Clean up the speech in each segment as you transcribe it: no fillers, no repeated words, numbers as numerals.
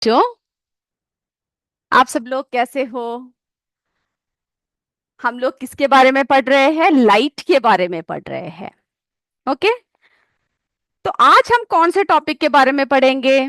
जो आप सब लोग कैसे हो। हम लोग किसके बारे में पढ़ रहे हैं? लाइट के बारे में पढ़ रहे हैं। ओके। तो आज हम कौन से टॉपिक के बारे में पढ़ेंगे?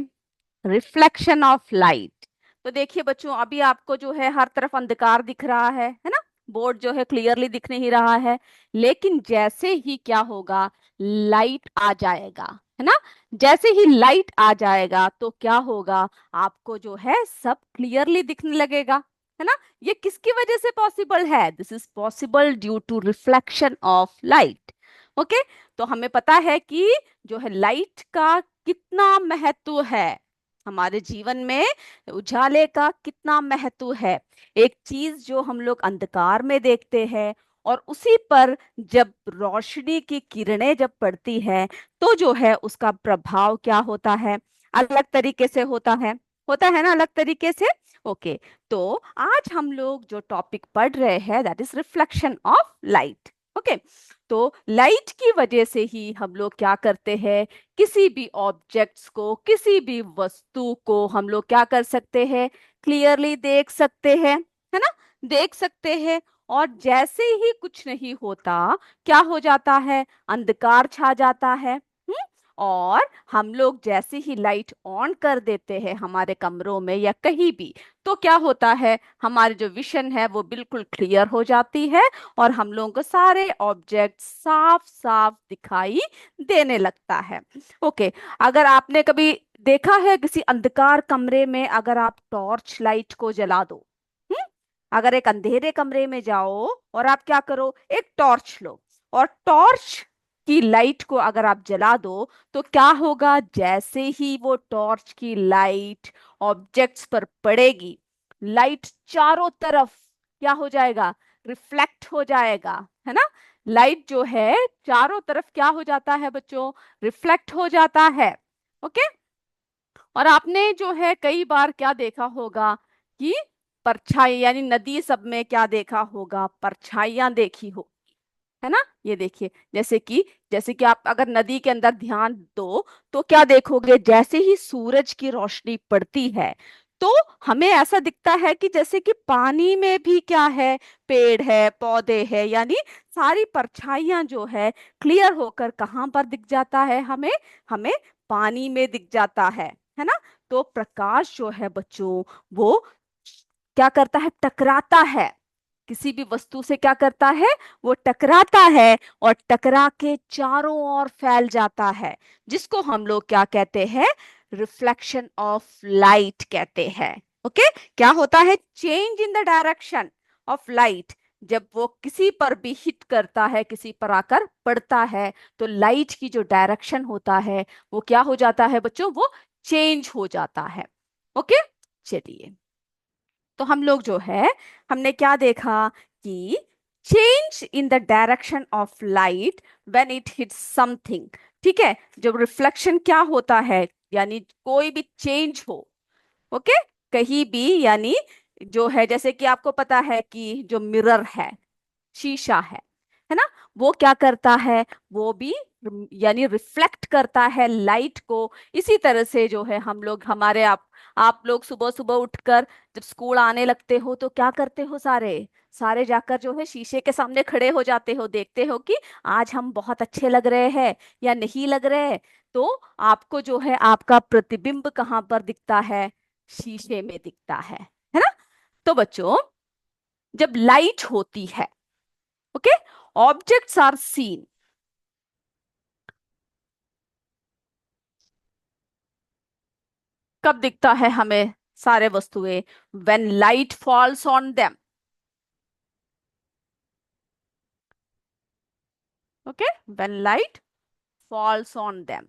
Reflection of light. तो देखिए बच्चों, अभी आपको जो है हर तरफ अंधकार दिख रहा है ना। बोर्ड जो है क्लियरली दिख नहीं रहा है। लेकिन जैसे ही क्या होगा, लाइट आ जाएगा, है ना। जैसे ही लाइट आ जाएगा तो क्या होगा, आपको जो है सब क्लियरली दिखने लगेगा, है ना। ये किसकी वजह से पॉसिबल है? This is possible due to reflection of light. Okay. तो हमें पता है कि जो है लाइट का कितना महत्व है हमारे जीवन में, उजाले का कितना महत्व है। एक चीज जो हम लोग अंधकार में देखते हैं और उसी पर जब रोशनी की किरणें जब पड़ती है तो जो है उसका प्रभाव क्या होता है, अलग तरीके से होता है ना, अलग तरीके से। ओके। तो आज हम लोग जो टॉपिक पढ़ रहे हैं that is reflection of light. Okay. तो लाइट की वजह से ही हम लोग क्या करते हैं, किसी भी ऑब्जेक्ट्स को, किसी भी वस्तु को हम लोग क्या कर सकते हैं, क्लियरली देख सकते हैं, है ना। देख सकते हैं। और जैसे ही कुछ नहीं होता, क्या हो जाता है, अंधकार छा जाता है। और हम लोग जैसे ही लाइट ऑन कर देते हैं हमारे कमरों में या कहीं भी, तो क्या होता है, हमारी जो विशन है वो बिल्कुल क्लियर हो जाती है और हम लोगों को सारे ऑब्जेक्ट साफ साफ दिखाई देने लगता है। ओके। अगर आपने कभी देखा है किसी अंधकार कमरे में, अगर आप टॉर्च लाइट को जला दो, हम्म, अगर एक अंधेरे कमरे में जाओ और आप क्या करो, एक टॉर्च लो और टॉर्च की लाइट को अगर आप जला दो, तो क्या होगा, जैसे ही वो टॉर्च की लाइट ऑब्जेक्ट्स पर पड़ेगी, लाइट चारों तरफ क्या हो जाएगा, रिफ्लेक्ट हो जाएगा, है ना। लाइट जो है चारों तरफ क्या हो जाता है बच्चों, रिफ्लेक्ट हो जाता है। ओके। और आपने जो है कई बार क्या देखा होगा कि परछाई, यानी नदी सब में क्या देखा होगा, परछाइयां देखी हो, है ना। ये देखिए, जैसे कि आप अगर नदी के अंदर ध्यान दो तो क्या देखोगे, जैसे ही सूरज की रोशनी पड़ती है तो हमें ऐसा दिखता है कि जैसे कि पानी में भी क्या है, पेड़ है, पौधे है, यानी सारी परछाइयां जो है क्लियर होकर कहाँ पर दिख जाता है हमें, हमें पानी में दिख जाता है ना। तो प्रकाश जो है बच्चों, वो क्या करता है, टकराता है, किसी भी वस्तु से क्या करता है, वो टकराता है और टकरा के चारों ओर फैल जाता है, जिसको हम लोग क्या कहते हैं, रिफ्लेक्शन ऑफ लाइट कहते हैं। ओके। क्या होता है, change in the direction of light. जब वो किसी पर भी हिट करता है, किसी पर आकर पड़ता है, तो लाइट की जो डायरेक्शन होता है वो क्या हो जाता है बच्चों, वो चेंज हो जाता है। ओके। चलिए, तो हम लोग जो है, हमने क्या देखा कि change in the direction of light when it hits something. ठीक है। जब रिफ्लेक्शन क्या होता है, यानी कोई भी चेंज हो, ओके, कहीं भी, यानी जो है जैसे कि आपको पता है कि जो मिरर है, शीशा है ना, वो क्या करता है, वो भी यानी रिफ्लेक्ट करता है लाइट को। इसी तरह से जो है हम लोग, हमारे आप लोग सुबह सुबह उठकर जब स्कूल आने लगते हो तो क्या करते हो, सारे सारे जाकर जो है शीशे के सामने खड़े हो जाते हो, देखते हो कि आज हम बहुत अच्छे लग रहे हैं या नहीं लग रहे। तो आपको जो है आपका प्रतिबिंब कहाँ पर दिखता है, शीशे में दिखता है ना। तो बच्चों, जब लाइट होती है, ओके, ऑब्जेक्ट्स आर सीन। कब दिखता है हमें सारे वस्तुएं, when light falls on them. Okay, when light falls on them.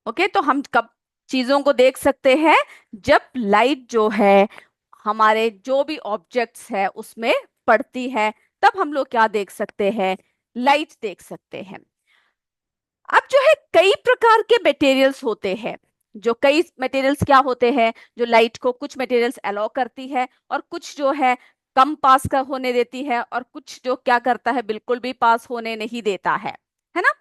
Okay. तो हम कब चीजों को देख सकते हैं, जब लाइट जो है हमारे जो भी ऑब्जेक्ट्स है उसमें पड़ती है, तब हम लोग क्या देख सकते हैं, लाइट देख सकते हैं। अब जो है कई प्रकार के मटेरियल्स होते हैं, जो कई मटेरियल्स क्या होते हैं, जो लाइट को, कुछ मटेरियल्स अलाउ करती है और कुछ जो है कम पास का होने देती है, और कुछ जो क्या करता है, बिल्कुल भी पास होने नहीं देता है ना।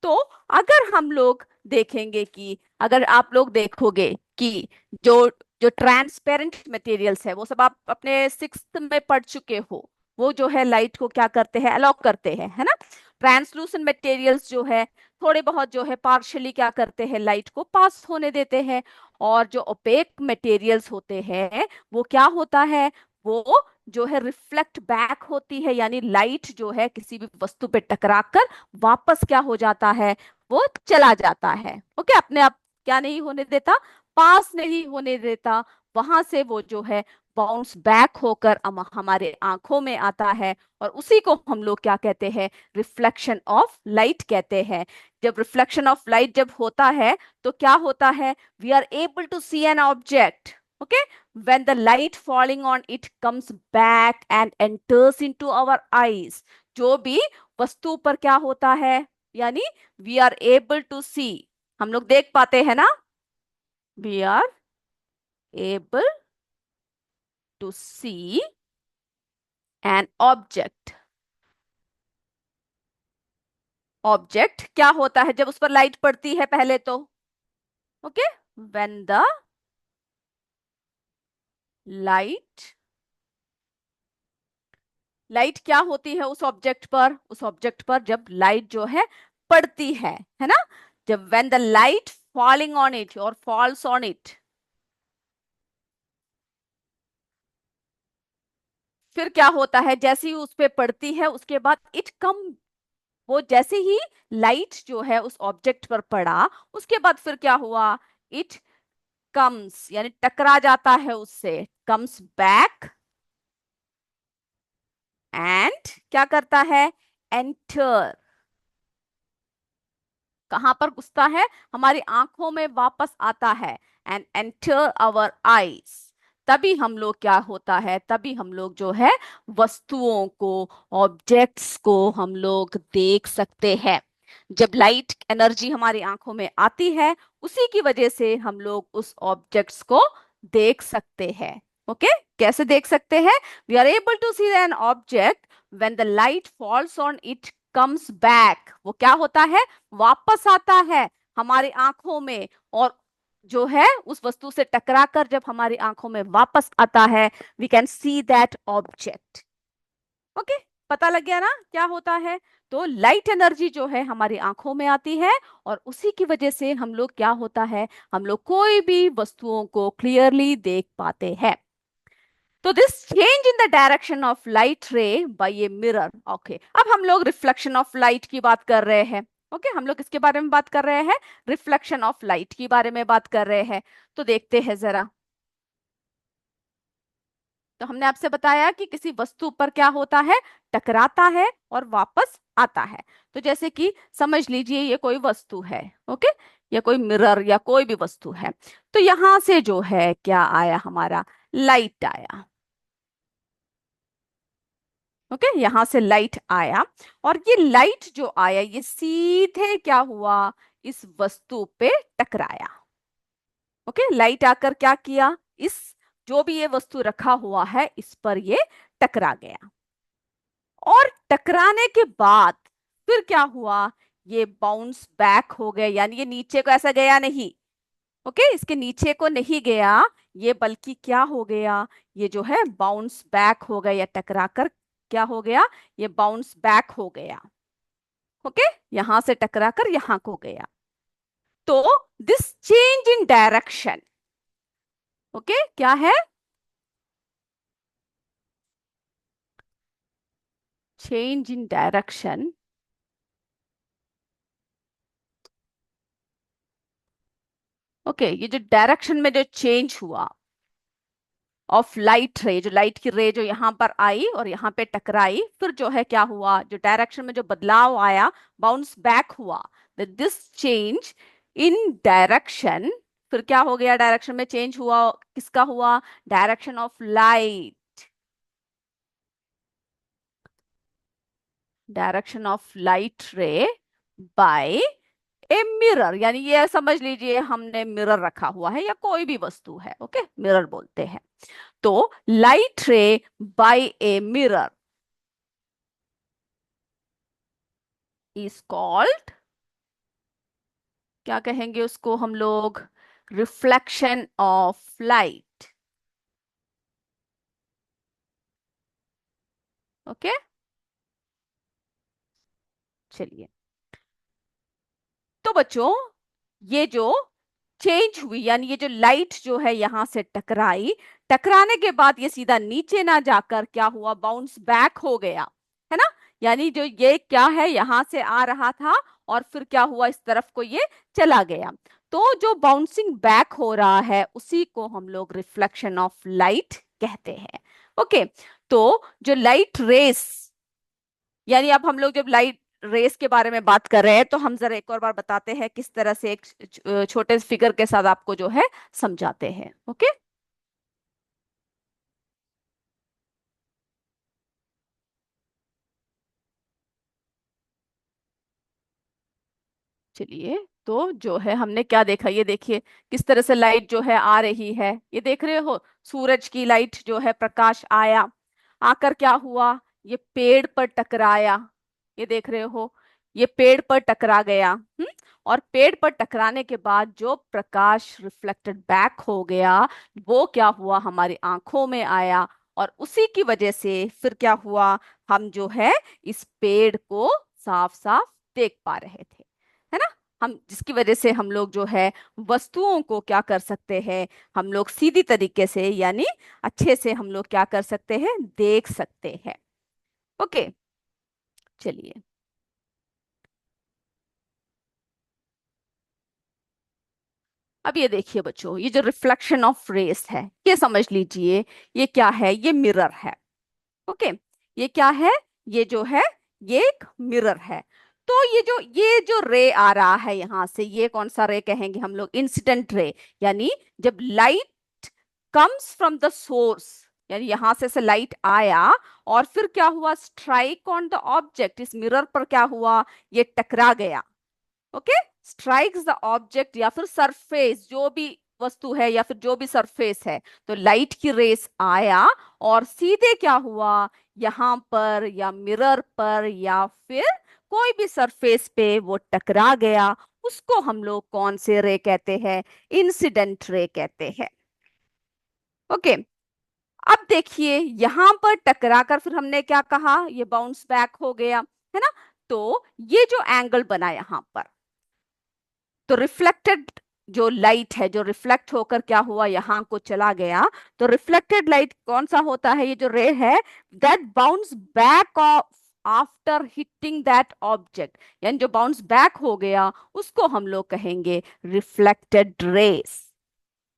तो अगर हम लोग देखेंगे कि अगर आप लोग देखोगे कि जो जो ट्रांसपेरेंट मटेरियल्स है वो सब आप अपने सिक्स्थ में पढ़ चुके हो, वो जो है लाइट को क्या करते हैं, अलोक करते हैं, है ना। ट्रांसलूसेंट मटेरियल्स जो है थोड़े बहुत जो है पार्शियली क्या करते हैं, लाइट को पास होने देते हैं। और जो ओपेक मटेरियल्स होते हैं वो क्या होता है, वो जो है रिफ्लेक्ट बैक होती है, यानी लाइट जो है किसी भी वस्तु पे टकराकर वापस क्या हो जाता है, वो चला जाता है। ओके, अपने आप क्या नहीं होने देता, पास नहीं होने देता, वहां से वो जो है बाउंस बैक होकर हमारे आंखों में आता है। और उसी को हम लोग क्या कहते हैं, रिफ्लेक्शन ऑफ लाइट कहते हैं। जब रिफ्लेक्शन ऑफ लाइट जब होता है तो क्या होता है, we are able to see an object, okay, when the light falling on it comes back and enters into our eyes। जो भी वस्तु पर क्या होता है, यानी we are able to see, हम लोग देख पाते हैं ना, we are able to see an object. Object क्या होता है जब उस पर लाइट पड़ती है, पहले तो okay, when the light, light क्या होती है उस ऑब्जेक्ट पर, उस ऑब्जेक्ट पर जब लाइट जो है पड़ती है ना। जब when the light falling on it और falls on it, फिर क्या होता है, जैसे ही उस पे पड़ती है उसके बाद इट कम, वो जैसे ही लाइट जो है उस ऑब्जेक्ट पर पड़ा उसके बाद फिर क्या हुआ, इट कम्स, यानी टकरा जाता है उससे, कम्स बैक एंड क्या करता है, एंटर, कहां पर घुसता है, हमारी आंखों में वापस आता है, एंड एंटर आवर आईज। तभी हम लोग क्या होता है, तभी हम लोग जो है वस्तुओं को, ऑब्जेक्ट्स को हम लोग देख सकते हैं। जब लाइट एनर्जी हमारी आंखों में आती है उसी की वजह से हम लोग उस ऑब्जेक्ट्स को देख सकते हैं। ओके, कैसे देख सकते हैं, we are able to see an object when the light falls on it comes back, वो क्या होता है, वापस आता है हमारी आंखों में। और जो है उस वस्तु से टकराकर जब हमारी आंखों में वापस आता है, we can see that object. Okay, पता लग गया ना क्या होता है। तो लाइट एनर्जी जो है हमारी आंखों में आती है और उसी की वजह से हम लोग क्या होता है, हम लोग कोई भी वस्तुओं को क्लियरली देख पाते हैं। तो this change in the direction of light ray by a mirror. Okay, अब हम लोग रिफ्लेक्शन ऑफ लाइट की बात कर रहे हैं। ओके, हम लोग किसके बारे में बात कर रहे हैं, रिफ्लेक्शन ऑफ लाइट की बारे में बात कर रहे हैं। तो देखते हैं जरा। तो हमने आपसे बताया कि किसी वस्तु पर क्या होता है, टकराता है और वापस आता है। तो जैसे कि समझ लीजिए ये कोई वस्तु है, ओके, या कोई मिरर या कोई भी वस्तु है। तो यहां से जो है क्या आया, हमारा लाइट आया। ओके, यहां से लाइट आया और ये लाइट जो आया ये सीधे क्या हुआ, इस वस्तु पे टकराया। ओके, लाइट आकर क्या किया, इस जो भी ये वस्तु रखा हुआ है इस पर ये टकरा गया। और टकराने के बाद फिर क्या हुआ, ये बाउंस बैक हो गए, यानी ये नीचे को ऐसा गया नहीं। ओके, इसके नीचे को नहीं गया ये, बल्कि क्या हो गया, ये जो है बाउंस बैक हो गया, या टकराकर क्या हो गया, ये बाउंस बैक हो गया। ओके, यहां से टकराकर यहां को गया। तो this change in direction, okay, क्या है, चेंज इन डायरेक्शन। ओके, ये जो डायरेक्शन में जो चेंज हुआ ऑफ लाइट रे, जो लाइट की रे जो यहाँ पर आई और यहाँ पे टकराई, फिर जो है क्या हुआ, जो डायरेक्शन में जो बदलाव आया, बाउंस बैक हुआ, दिस चेंज इन डायरेक्शन, फिर क्या हो गया, डायरेक्शन में चेंज हुआ, किसका हुआ, direction of light, direction of light ray by a mirror, यानी ये समझ लीजिए हमने मिरर रखा हुआ है या कोई भी वस्तु है, ओके, मिरर बोलते हैं। तो light ray by a mirror is called क्या कहेंगे उसको हम लोग? Reflection of light. ओके, चलिए। तो बच्चों, ये जो चेंज हुई, यानी ये जो लाइट जो है यहां से टकराई, टकराने के बाद ये सीधा नीचे ना जाकर क्या हुआ, बाउंस बैक हो गया, है ना। यानी जो ये क्या है, यहां से आ रहा था और फिर क्या हुआ, इस तरफ को ये चला गया। तो जो बाउंसिंग बैक हो रहा है उसी को हम लोग रिफ्लेक्शन ऑफ लाइट कहते हैं। ओके, तो जो लाइट रेस, यानी अब हम लोग जब लाइट रेस के बारे में बात कर रहे हैं तो हम जरा एक और बार बताते हैं किस तरह से, एक छोटे फिगर के साथ आपको जो है समझाते हैं। ओके, चलिए। तो जो है हमने क्या देखा, ये देखिए किस तरह से लाइट जो है आ रही है, ये देख रहे हो, सूरज की लाइट जो है, प्रकाश आया, आकर क्या हुआ, ये पेड़ पर टकराया, ये देख रहे हो, ये पेड़ पर टकरा गया। और पेड़ पर टकराने के बाद जो प्रकाश रिफ्लेक्टेड बैक हो गया, वो क्या हुआ, हमारी आंखों में आया, और उसी की वजह से फिर क्या हुआ, हम जो है इस पेड़ को साफ साफ देख पा रहे थे, है ना। हम जिसकी वजह से हम लोग जो है वस्तुओं को क्या कर सकते हैं, हम लोग सीधी तरीके से, यानी अच्छे से हम लोग क्या कर सकते हैं, देख सकते हैं। ओके, चलिए। अब ये देखिए बच्चों, ये जो रिफ्लेक्शन ऑफ रेस है, ये समझ लीजिए, ये क्या है, ये मिरर है। ओके, ये क्या है, ये जो है, ये एक मिरर है। तो ये जो रे आ रहा है यहां से, ये कौन सा रे कहेंगे हम लोग, इंसिडेंट रे। यानी जब light comes from the source, यानी यहां से लाइट आया और फिर क्या हुआ, स्ट्राइक ऑन द ऑब्जेक्ट, इस मिरर पर क्या हुआ, ये टकरा गया। ओके, स्ट्राइक्स द ऑब्जेक्ट, या फिर सरफेस, जो भी वस्तु है या फिर जो भी सरफेस है, तो लाइट की रेस आया और सीधे क्या हुआ, यहां पर या मिरर पर या फिर कोई भी सरफेस पे वो टकरा गया, उसको हम लोग कौन से रे कहते हैं, इंसिडेंट रे कहते हैं। ओके, अब देखिए यहां पर टकराकर फिर हमने क्या कहा, ये बाउंस बैक हो गया, है ना। तो ये जो एंगल बना यहां पर, तो रिफ्लेक्टेड जो लाइट है, जो रिफ्लेक्ट होकर क्या हुआ, यहां को चला गया, तो रिफ्लेक्टेड लाइट कौन सा होता है, ये जो रे है, that bounce back off after hitting that object, यानी जो बाउंस बैक हो गया उसको हम लोग कहेंगे reflected rays.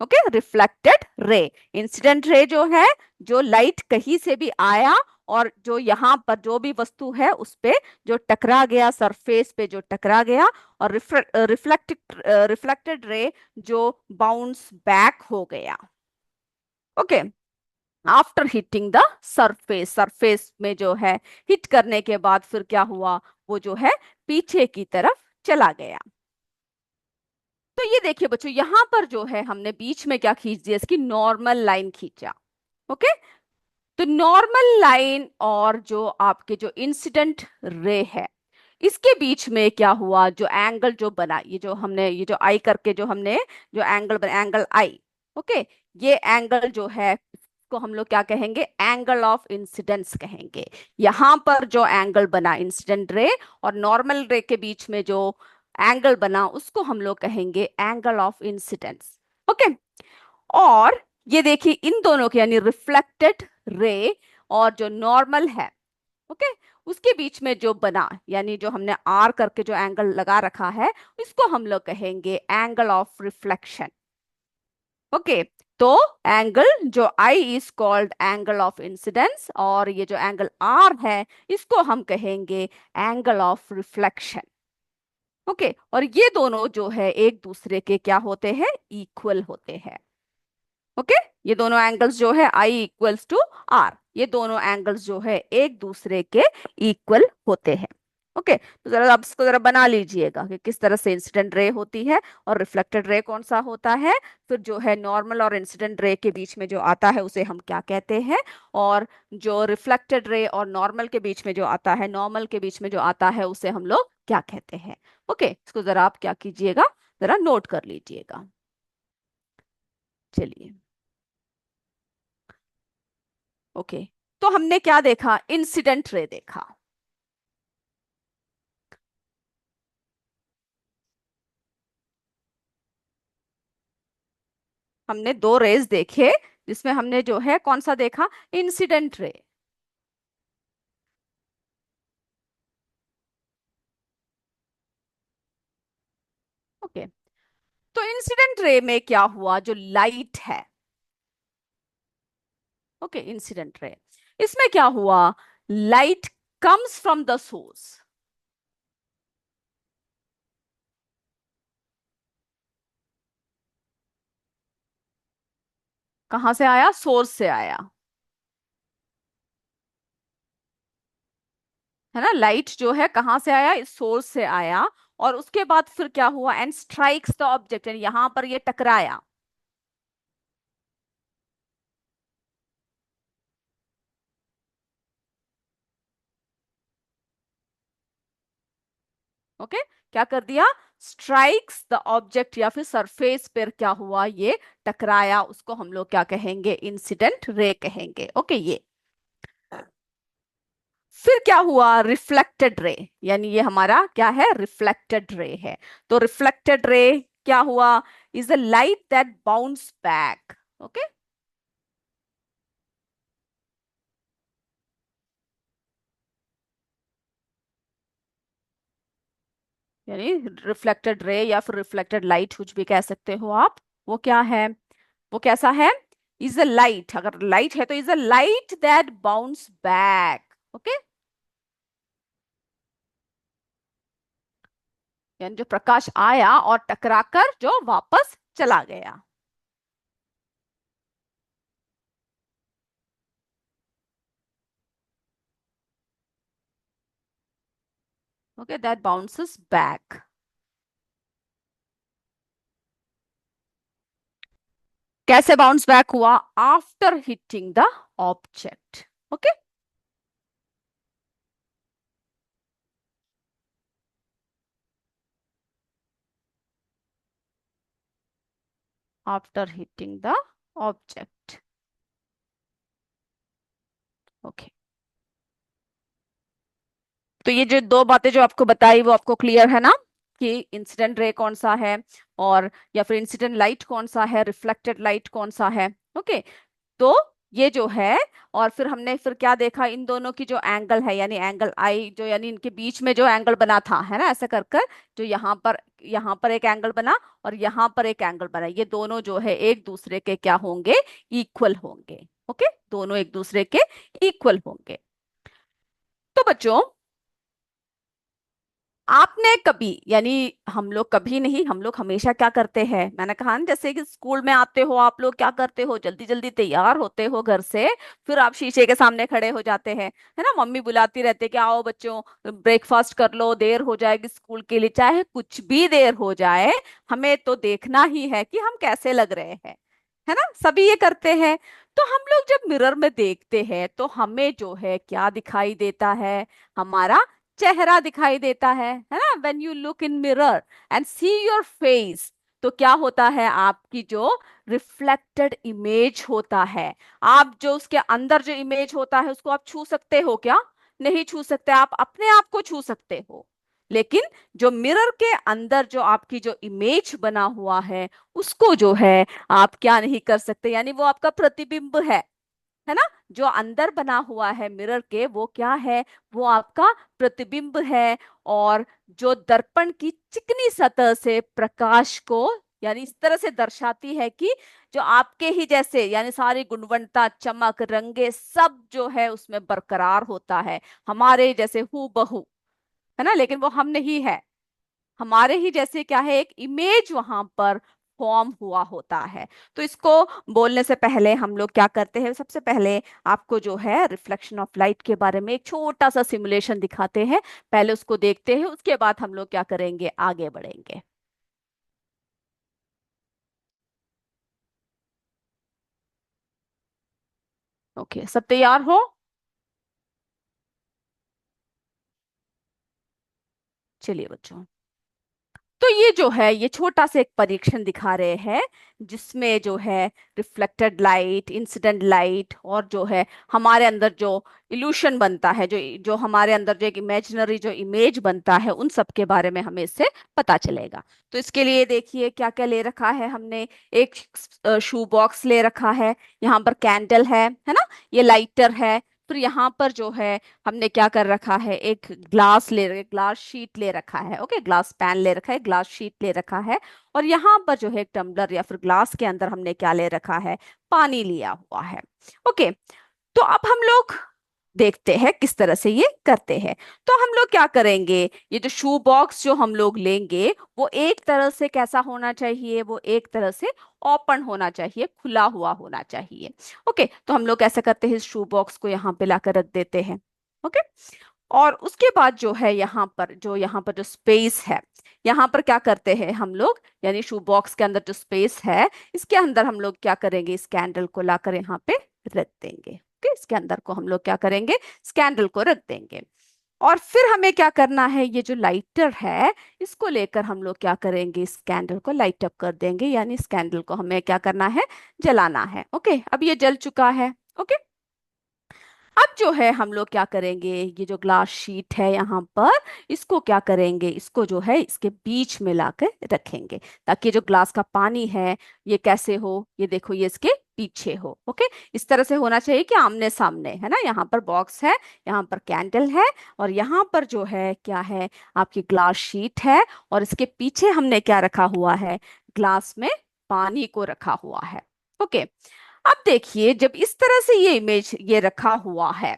Okay, reflected ray, incident ray जो है, जो लाइट कहीं से भी आया और जो यहाँ पर जो भी वस्तु है उस पे जो टकरा गया, सरफेस पे जो टकरा गया, और रिफ्लेक्टेड रे जो बाउंस बैक हो गया। Okay, after hitting the surface, surface में जो है हिट करने के बाद फिर क्या हुआ, वो जो है पीछे की तरफ चला गया। तो ये देखिए बच्चों, यहां पर जो है हमने बीच में क्या खींच दिया, इसकी नॉर्मल लाइन खींचा। ओके, तो नॉर्मल लाइन और जो आपके जो इंसिडेंट रे है, इसके बीच में क्या हुआ, जो एंगल जो बना, ये जो हमने, ये जो आई करके जो हमने जो एंगल बना, एंगल आई। ओके, ये एंगल जो है इसको हम लोग क्या कहेंगे, एंगल ऑफ इंसिडेंस कहेंगे। यहां पर जो एंगल बना इंसिडेंट रे और नॉर्मल रे के बीच में जो एंगल बना उसको हम लोग कहेंगे एंगल ऑफ इंसिडेंस। ओके, और ये देखिए इन दोनों के, यानी रिफ्लेक्टेड रे और जो नॉर्मल है, ओके, उसके बीच में जो बना, यानी जो हमने आर करके जो एंगल लगा रखा है, इसको हम लोग कहेंगे एंगल ऑफ रिफ्लेक्शन। ओके, तो एंगल जो I is called angle of incidence, और ये जो एंगल आर है इसको हम कहेंगे एंगल ऑफ रिफ्लेक्शन। ओके, और ये दोनों जो है एक दूसरे के क्या होते हैं, इक्वल होते हैं। ओके, ये दोनों एंगल्स जो है आई इक्वल्स टू आर, ये दोनों एंगल्स जो है एक दूसरे के इक्वल होते हैं। ओके, तो जरा आप इसको जरा बना लीजिएगा कि किस तरह से इंसिडेंट रे होती है और रिफ्लेक्टेड रे कौन सा होता है, फिर जो है नॉर्मल और इंसिडेंट रे के बीच में जो आता है उसे हम क्या कहते हैं, और जो रिफ्लेक्टेड रे और नॉर्मल के बीच में जो आता है, नॉर्मल के बीच में जो आता है उसे हम लोग क्या कहते हैं। ओके, इसको जरा आप क्या कीजिएगा, जरा नोट कर लीजिएगा। चलिए। ओके। तो हमने क्या देखा, इंसिडेंट रे देखा। हमने दो रेज देखे, जिसमें हमने जो है कौन सा देखा, इंसिडेंट रे। ओके। तो इंसिडेंट रे में क्या हुआ, जो लाइट है, ओके, इंसिडेंट रे, इसमें क्या हुआ, light comes from the source. कहां से आया, सोर्स से आया, है ना। लाइट जो है कहां से आया, इस सोर्स से आया। और उसके बाद फिर क्या हुआ, एंड स्ट्राइक्स द ऑब्जेक्ट, यानी यहां पर ये टकराया। ओके। क्या कर दिया, स्ट्राइक्स द ऑब्जेक्ट, या फिर सरफेस पर क्या हुआ, ये टकराया, उसको हम लोग क्या कहेंगे, इंसिडेंट रे कहेंगे। ओके, ये। फिर क्या हुआ, रिफ्लेक्टेड रे, यानी ये हमारा क्या है, रिफ्लेक्टेड रे है। तो रिफ्लेक्टेड रे क्या हुआ, is a light that bounce back. Okay. यानी रिफ्लेक्टेड रे या फिर रिफ्लेक्टेड लाइट, कुछ भी कह सकते हो आप, वो क्या है, वो कैसा है, इज अ लाइट, अगर लाइट है तो is a light that bounce back. Okay. यानी जो प्रकाश आया और टकराकर जो वापस चला गया। Okay, that bounces back. कैसे बाउंस बैक हुआ, after hitting the object. Okay. After hitting the object. Okay. तो ये जो दो बातें जो आपको बताई वो आपको क्लियर है ना, कि इंसिडेंट रे कौन सा है, और या फिर इंसिडेंट लाइट कौन सा है, रिफ्लेक्टेड लाइट कौन सा है। ओके। तो ये जो है, और फिर हमने फिर क्या देखा, इन दोनों की जो एंगल है, यानी एंगल आई, जो यानी इनके बीच में जो एंगल बना था, है ना, ऐसा कर कर, जो यहाँ पर एक एंगल बना और यहाँ पर एक एंगल बना, ये दोनों जो है एक दूसरे के क्या होंगे, इक्वल होंगे। ओके, दोनों एक दूसरे के इक्वल होंगे। तो बच्चों, आपने कभी, यानी हम लोग कभी नहीं, हम लोग हमेशा क्या करते हैं, मैंने कहा ना, जैसे कि स्कूल में आते हो आप लोग, क्या करते हो, जल्दी जल्दी तैयार होते हो घर से, फिर आप शीशे के सामने खड़े हो जाते हैं, है ना, मम्मी बुलाती रहती है कि आओ बच्चों, ब्रेकफास्ट कर लो, देर हो जाएगी स्कूल के लिए, चाहे कुछ भी देर हो जाए, हमें तो देखना ही है कि हम कैसे लग रहे हैं, है ना, सभी ये करते हैं। तो हम लोग जब मिरर में देखते हैं तो हमें जो है क्या दिखाई देता है, हमारा चेहरा दिखाई देता है ना। When you look in mirror and see your face, तो क्या होता है, आपकी जो रिफ्लेक्टेड इमेज होता है, आप जो उसके अंदर जो इमेज होता है उसको आप छू सकते हो क्या, नहीं छू सकते, आप अपने आप को छू सकते हो, लेकिन जो मिरर के अंदर जो आपकी जो इमेज बना हुआ है, उसको जो है आप क्या नहीं कर सकते, यानी वो आपका प्रतिबिंब है ना, जो अंदर बना हुआ है मिरर के, वो क्या है, वो आपका प्रतिबिंब है। और जो दर्पण की चिकनी सतह से प्रकाश को, यानी इस तरह से दर्शाती है कि जो आपके ही जैसे, यानी सारी गुणवत्ता, चमक, रंगे सब जो है उसमें बरकरार होता है, हमारे जैसे हूबहू बहू, है ना, लेकिन वो हम नहीं है, हमारे ही जैसे क्या है, एक इमेज वहां पर फॉर्म हुआ होता है। तो इसको बोलने से पहले हम लोग क्या करते हैं, सबसे पहले आपको जो है रिफ्लेक्शन ऑफ लाइट के बारे में एक छोटा सा सिमुलेशन दिखाते हैं, पहले उसको देखते हैं, उसके बाद हम लोग क्या करेंगे, आगे बढ़ेंगे। ओके, सब तैयार हो, चलिए बच्चों। तो ये जो है ये छोटा सा एक परीक्षण दिखा रहे हैं, जिसमें जो है रिफ्लेक्टेड लाइट, इंसिडेंट लाइट, और जो है हमारे अंदर जो इल्यूशन बनता है, जो जो हमारे अंदर जो एक इमेजिनरी जो इमेज बनता है, उन सब के बारे में हमें इससे पता चलेगा। तो इसके लिए देखिए क्या क्या ले रखा है हमने। एक शू बॉक्स ले रखा है, यहाँ पर कैंडल है ना, ये लाइटर है। फिर यहाँ पर जो है हमने क्या कर रखा है, एक ग्लास शीट ले रखा है। ओके, ग्लास पैन ले रखा है, ग्लास शीट ले रखा है। और यहाँ पर जो है एक टम्बलर या फिर ग्लास के अंदर हमने क्या ले रखा है, पानी लिया हुआ है। ओके, तो अब हम लोग देखते हैं किस तरह से ये करते हैं। तो हम लोग क्या करेंगे, ये जो शू बॉक्स जो हम लोग लेंगे, वो एक तरह से कैसा होना चाहिए, वो एक तरह से ओपन होना चाहिए, खुला हुआ होना चाहिए। ओके, तो हम लोग कैसे करते हैं, इस शू बॉक्स को यहाँ पे लाकर रख देते हैं। ओके, और उसके बाद जो है यहाँ पर जो स्पेस है, यहाँ पर क्या करते हैं हम लोग, यानी शू बॉक्स के अंदर जो स्पेस है, इसके अंदर हम लोग क्या करेंगे, इस कैंडल को लाकर यहाँ पे रख देंगे। ओके, इसके अंदर को हम लोग क्या करेंगे, इस कैंडल को रख देंगे। और फिर हमें क्या करना है, ये जो लाइटर है, इसको लेकर हम लोग क्या करेंगे, इस कैंडल को लाइट अप कर देंगे, यानी इस कैंडल को हमें क्या करना है, जलाना है। ओके, अब ये जल चुका है। ओके, अब जो है हम लोग क्या करेंगे, ये जो ग्लास शीट है यहाँ पर, इसको क्या करेंगे, इसको जो है इसके बीच में लाकर रखेंगे, ताकि जो ग्लास का पानी है ये कैसे हो, ये देखो ये इसके पीछे हो। ओके, इस तरह से होना चाहिए कि आमने सामने है ना, यहाँ पर बॉक्स है, यहाँ पर कैंडल है, और यहाँ पर जो है क्या है, आपकी ग्लास शीट है, और इसके पीछे हमने क्या रखा हुआ है, ग्लास में पानी को रखा हुआ है। ओके, अब देखिए जब इस तरह से ये इमेज ये रखा हुआ है,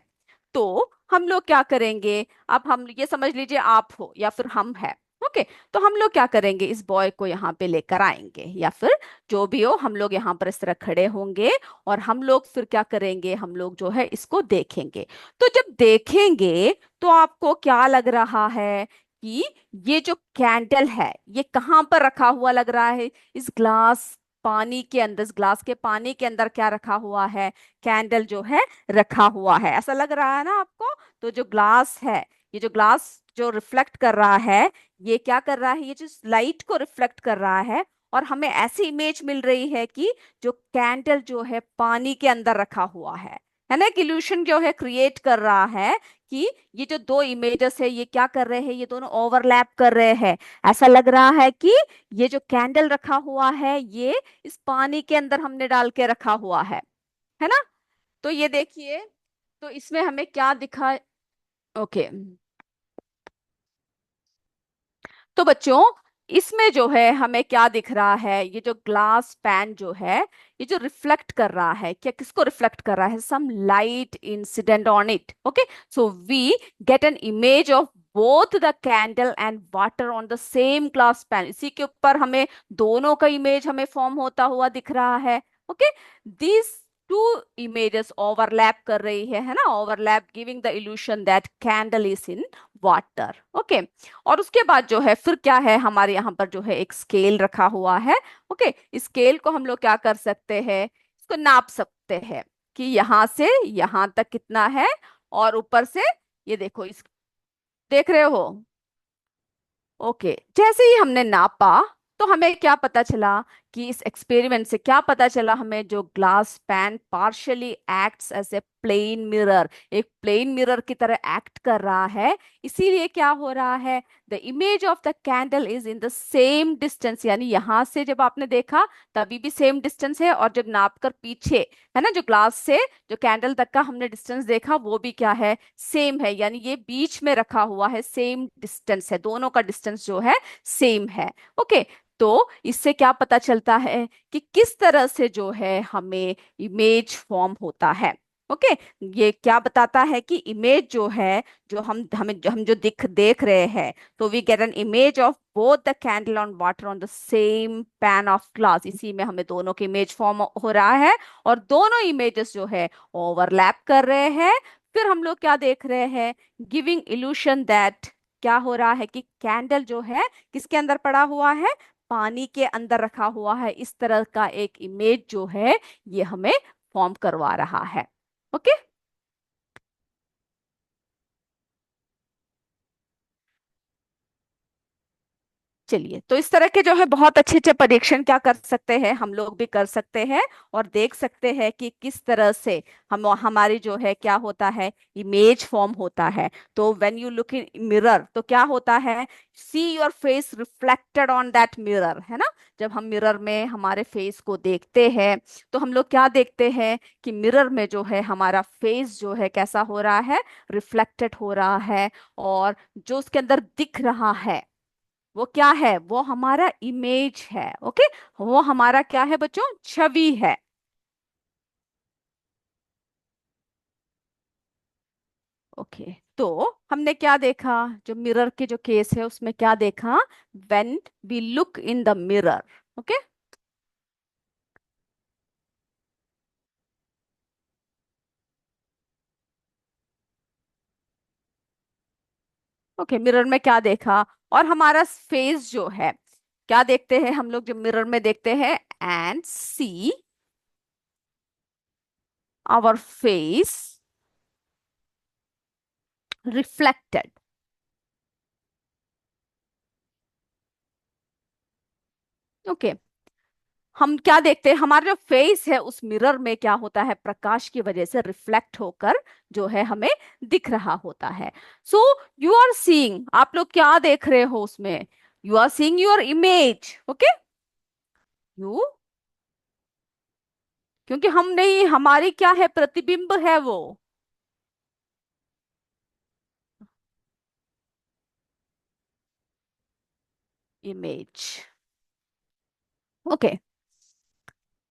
तो हम लोग क्या करेंगे, अब हम ये समझ लीजिए आप हो या फिर हम है। ओके, तो हम लोग क्या करेंगे, इस बॉय को यहाँ पे लेकर आएंगे, या फिर जो भी हो, हम लोग यहाँ पर इस तरह खड़े होंगे, और हम लोग फिर क्या करेंगे, हम लोग जो है इसको देखेंगे। तो जब देखेंगे तो आपको क्या लग रहा है कि ये जो कैंडल है ये कहाँ पर रखा हुआ लग रहा है, इस ग्लास पानी के अंदर, इस ग्लास के पानी के अंदर क्या रखा हुआ है, कैंडल जो है रखा हुआ है, ऐसा लग रहा है ना आपको। तो जो ग्लास है, ये जो ग्लास जो रिफ्लेक्ट कर रहा है, ये क्या कर रहा है, ये जो लाइट को रिफ्लेक्ट कर रहा है, और हमें ऐसी इमेज मिल रही है कि जो कैंडल जो है पानी के अंदर रखा हुआ है ना, एक इल्यूशन जो है क्रिएट कर रहा है कि ये जो दो इमेजेस है ये क्या कर रहे हैं, ये दोनों ओवरलैप कर रहे हैं। ऐसा लग रहा है कि ये जो कैंडल रखा हुआ है ये इस पानी के अंदर हमने डाल के रखा हुआ है ना। तो ये देखिए, तो इसमें हमें क्या दिखा। ओके, तो बच्चों इसमें जो है हमें क्या दिख रहा है, ये जो ग्लास पैन जो है, ये जो रिफ्लेक्ट कर रहा है, क्या किसको रिफ्लेक्ट कर रहा है, some light incident on it. Okay, so we get an image of both the candle and water on the same glass pane, इसी के ऊपर हमें दोनों का इमेज हमें फॉर्म होता हुआ दिख रहा है। Okay, this two images overlap कर रही है ना, overlap giving the illusion that candle is in water. Okay, और उसके बाद जो है फिर क्या है, हमारे यहाँ पर जो है एक स्केल रखा हुआ है। ओके, स्केल को हम लोग क्या कर सकते हैं, इसको नाप सकते हैं कि यहाँ से यहाँ तक कितना है, और ऊपर से ये देखो, इस देख रहे हो। ओके, जैसे ही हमने नापा, तो हमें क्या पता चला कि इस एक्सपेरिमेंट से क्या पता चला हमें, जो glass pane partially acts as a plane mirror, एक प्लेन मिरर की तरह एक्ट कर रहा है। इसीलिए क्या हो रहा है, the image of the candle is in the same distance, यानी यहां से जब आपने देखा तभी भी सेम डिस्टेंस है, और जब नाप कर पीछे है ना, जो ग्लास से जो कैंडल तक का हमने डिस्टेंस देखा वो भी क्या है, सेम है, यानी ये बीच में रखा हुआ है, सेम डिस्टेंस है, दोनों का डिस्टेंस जो है सेम है। ओके, तो इससे क्या पता चलता है कि किस तरह से जो है हमें इमेज फॉर्म होता है। ओके, ये क्या बताता है कि इमेज जो है, जो हम जो देख रहे हैं, तो we get an image of both the candle on water on the same pane of glass, इसी में हमें दोनों के इमेज फॉर्म हो रहा है, और दोनों इमेजेस जो है ओवरलैप कर रहे हैं। फिर हम लोग क्या देख रहे हैं, गिविंग इल्यूशन दैट, क्या हो रहा है कि कैंडल जो है किसके अंदर पड़ा हुआ है, पानी के अंदर रखा हुआ है, इस तरह का एक इमेज जो है ये हमें फॉर्म करवा रहा है। ओके, चलिए, तो इस तरह के जो है बहुत अच्छे अच्छे परीक्षण क्या कर सकते हैं, हम लोग भी कर सकते हैं और देख सकते हैं कि किस तरह से हम हमारी जो है क्या होता है, इमेज फॉर्म होता है। तो when you look in mirror तो क्या होता है, see your face reflected on that mirror, है ना। जब हम मिरर में हमारे फेस को देखते हैं तो हम लोग क्या देखते हैं कि मिरर में जो है हमारा फेस जो है कैसा हो रहा है, रिफ्लेक्टेड हो रहा है। और जो उसके अंदर दिख रहा है वो क्या है, वो हमारा इमेज है। ओके, वो हमारा क्या है बच्चों, छवि है। ओके, तो हमने क्या देखा, जो मिरर के जो केस है उसमें क्या देखा, when we look in the mirror. Okay, okay, mirror में क्या देखा, और हमारा फेस जो है, क्या देखते हैं हम लोग जब मिरर में देखते हैं, and see our face reflected. Okay, हम क्या देखते हैं, हमारा जो फेस है उस मिरर में क्या होता है, प्रकाश की वजह से रिफ्लेक्ट होकर जो है हमें दिख रहा होता है। सो यू आर सीइंग, आप लोग क्या देख रहे हो उसमें, you are seeing your image. Okay, you, क्योंकि हम नहीं, हमारी क्या है, प्रतिबिंब है वो, इमेज। ओके,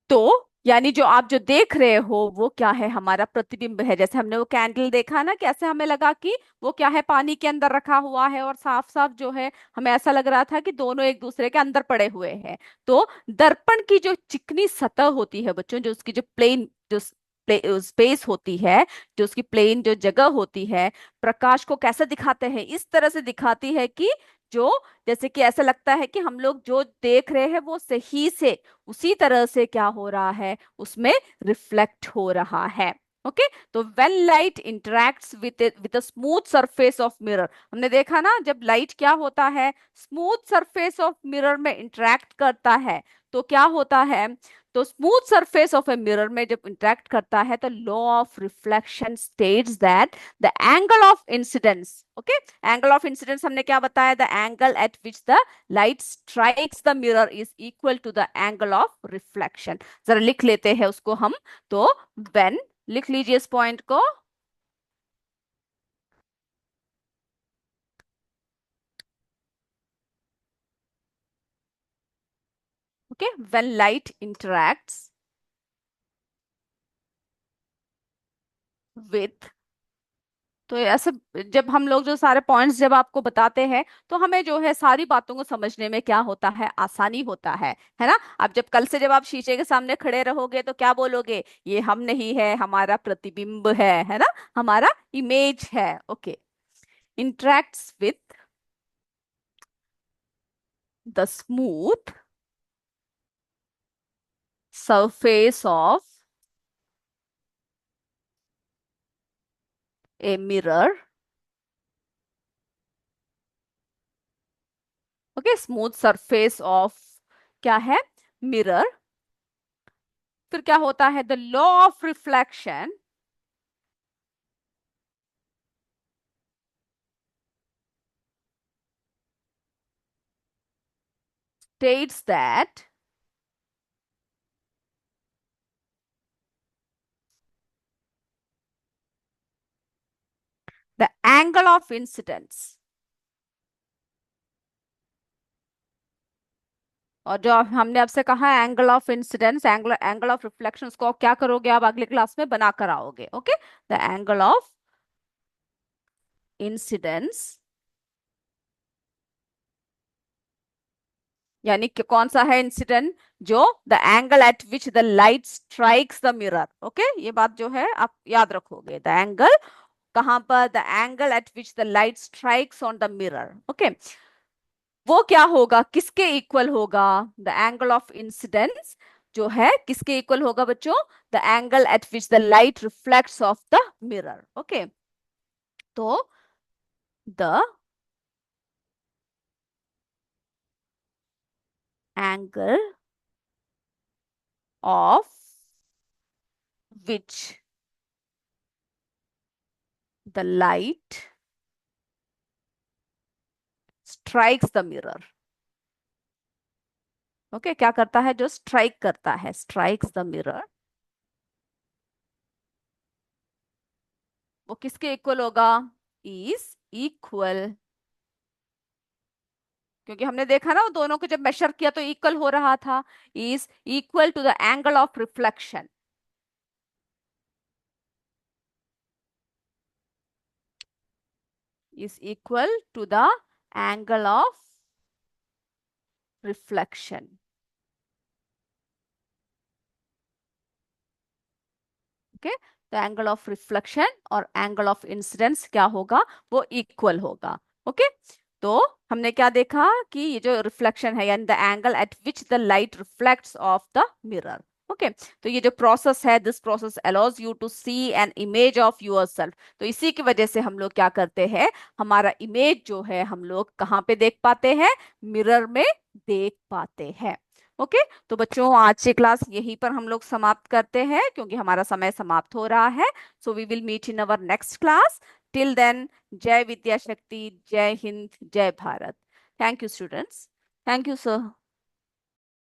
तो यानी जो आप जो देख रहे हो वो क्या है, हमारा प्रतिबिंब है। जैसे हमने वो कैंडल देखा ना, कैसे हमें लगा कि वो क्या है, पानी के अंदर रखा हुआ है और साफ साफ जो है हमें ऐसा लग रहा था कि दोनों एक दूसरे के अंदर पड़े हुए हैं। तो दर्पण की जो चिकनी सतह होती है बच्चों, जो उसकी जो प्लेन जो स्पेस होती है, जो उसकी प्लेन जो जगह होती है, प्रकाश को कैसे दिखाते हैं, इस तरह से दिखाती है कि जो, जैसे कि ऐसा लगता है कि हम लोग जो देख रहे हैं वो सही से उसी तरह से क्या हो रहा है, उसमें रिफ्लेक्ट हो रहा है। ओके, तो when light interacts with smooth surface of mirror, हमने देखा ना जब लाइट क्या होता है, स्मूथ सरफेस ऑफ मिरर में इंटरेक्ट करता है तो क्या होता है, तो smooth surface of a mirror में जब इंटरेक्ट करता है तो law of reflection states that the angle of incidence, okay, angle of incidence हमने क्या बताया, the angle at which the light strikes the mirror is equal to the angle of reflection। जरा लिख लेते हैं उसको हम, तो when, लिख लीजिए इस पॉइंट को। Okay, when light interacts with, तो ऐसे जब हम लोग जो सारे पॉइंट्स जब आपको बताते हैं तो हमें जो है सारी बातों को समझने में क्या होता है, आसानी होता है ना। अब जब कल से जब आप शीशे के सामने खड़े रहोगे तो क्या बोलोगे, ये हम नहीं है, हमारा प्रतिबिंब है ना, हमारा इमेज है। Okay, interacts with the smooth surface of a mirror। Okay, smooth surface of क्या है, मिरर। फिर क्या होता है, the law of reflection states that the angle of incidence, और जो हमने आपसे कहा angle of incidence, angle angle of reflection, उसको आप क्या करोगे, आप अगले क्लास में बना कर आओगे। Okay, the angle of incidence, यानी कि कौन सा है इंसिडेंट, जो the angle at which the light strikes the mirror. Okay, ये बात जो है आप याद रखोगे, द एंगल कहां पर, the angle at which the light strikes on the mirror. Okay, वो क्या होगा, किसके इक्वल होगा, द एंगल ऑफ इंसिडेंस जो है किसके इक्वल होगा बच्चों, the angle at which the light reflects off the mirror. Okay, तो the angle of which the light strikes the mirror. Okay क्या करता है, जो स्ट्राइक करता है, स्ट्राइक्स द मिरर, वो किसके इक्वल होगा, इज इक्वल, क्योंकि हमने देखा ना वो दोनों को जब मेजर किया तो इक्वल हो रहा था, is equal to the angle of reflection, is equal to the angle of reflection. Okay तो एंगल ऑफ रिफ्लेक्शन और एंगल ऑफ इंसिडेंस क्या होगा, वो इक्वल होगा. ओके तो हमने क्या देखा कि ये जो रिफ्लेक्शन है यानी the angle at which the light reflects off the mirror. Okay तो ये जो प्रोसेस है, this process allows you to see an image of yourself. तो इसी की वजह से हम लोग क्या करते हैं, हमारा इमेज जो है हम लोग कहाँ पे देख पाते हैं, मिरर में देख पाते हैं. ओके तो बच्चों आज की क्लास यहीं पर हम लोग समाप्त करते हैं क्योंकि हमारा समय समाप्त हो रहा है. So we will meet in our next class. Till then, जय विद्या शक्ति, जय हिंद, जय Bharat. Thank you students. Thank you sir.